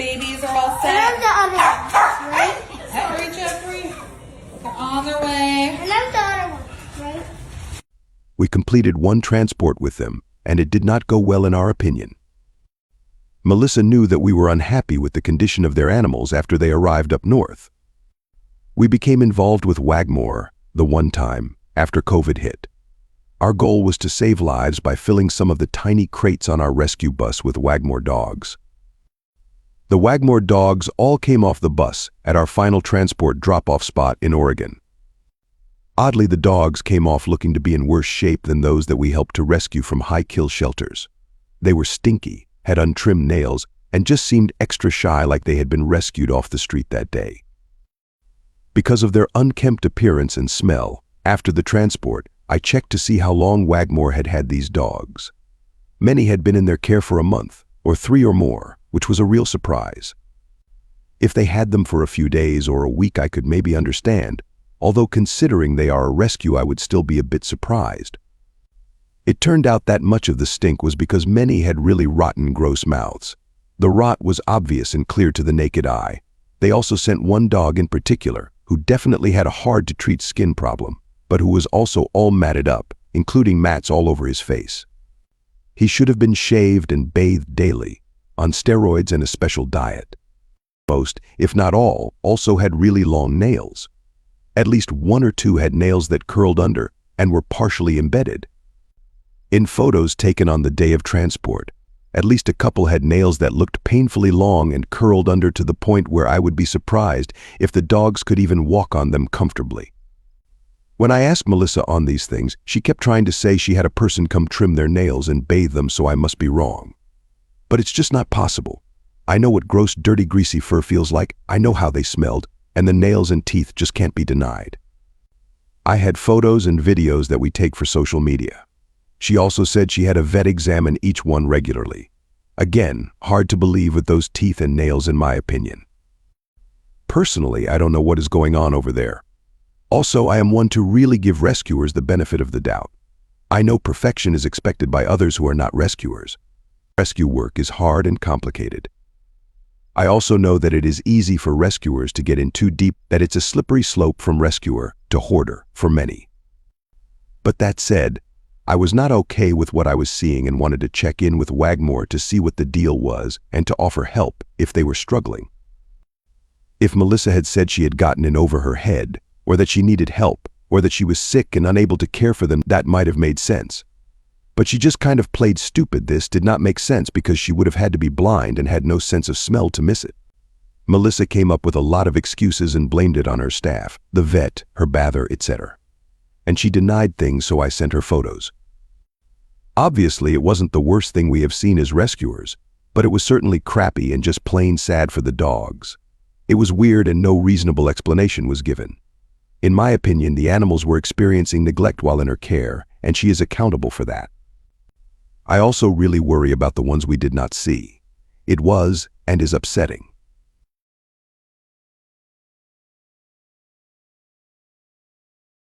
babies are all And I'm set. the other one, right? Hurry, Jeffrey. They're on their way. And I'm the other one, right? We completed one transport with them, and it did not go well in our opinion. Melissa knew that we were unhappy with the condition of their animals after they arrived up north. We became involved with Wagmore the one time after COVID hit. Our goal was to save lives by filling some of the tiny crates on our rescue bus with Wagmore dogs. The Wagmore dogs all came off the bus at our final transport drop-off spot in Oregon. Oddly, the dogs came off looking to be in worse shape than those that we helped to rescue from high-kill shelters. They were stinky, had untrimmed nails, and just seemed extra shy, like they had been rescued off the street that day. Because of their unkempt appearance and smell, after the transport, I checked to see how long Wagmore had had these dogs. Many had been in their care for a month, or 3 or more, which was a real surprise. If they had them for a few days or a week, I could maybe understand, although considering they are a rescue, I would still be a bit surprised. It turned out that much of the stink was because many had really rotten, gross mouths. The rot was obvious and clear to the naked eye. They also sent one dog in particular, who definitely had a hard-to-treat skin problem, but who was also all matted up, including mats all over his face. He should have been shaved and bathed daily, on steroids and a special diet. Most, if not all, also had really long nails. At least 1 or 2 had nails that curled under and were partially embedded. In photos taken on the day of transport, at least a couple had nails that looked painfully long and curled under to the point where I would be surprised if the dogs could even walk on them comfortably. When I asked Melissa on these things, she kept trying to say she had a person come trim their nails and bathe them, so I must be wrong. But it's just not possible. I know what gross, dirty, greasy fur feels like, I know how they smelled, and the nails and teeth just can't be denied. I had photos and videos that we take for social media. She also said she had a vet examine each one regularly. Again, hard to believe with those teeth and nails, in my opinion. Personally, I don't know what is going on over there. Also, I am one to really give rescuers the benefit of the doubt. I know perfection is expected by others who are not rescuers. Rescue work is hard and complicated. I also know that it is easy for rescuers to get in too deep, that it's a slippery slope from rescuer to hoarder for many. But that said, I was not okay with what I was seeing and wanted to check in with Wagmore to see what the deal was and to offer help if they were struggling. If Melissa had said she had gotten in over her head, or that she needed help, or that she was sick and unable to care for them, that might have made sense. But she just kind of played stupid. This did not make sense because she would have had to be blind and had no sense of smell to miss it. Melissa came up with a lot of excuses and blamed it on her staff, the vet, her bather, etc. And she denied things, so I sent her photos. Obviously, it wasn't the worst thing we have seen as rescuers, but it was certainly crappy and just plain sad for the dogs. It was weird and no reasonable explanation was given. In my opinion, the animals were experiencing neglect while in her care, and she is accountable for that. I also really worry about the ones we did not see. It was and is upsetting.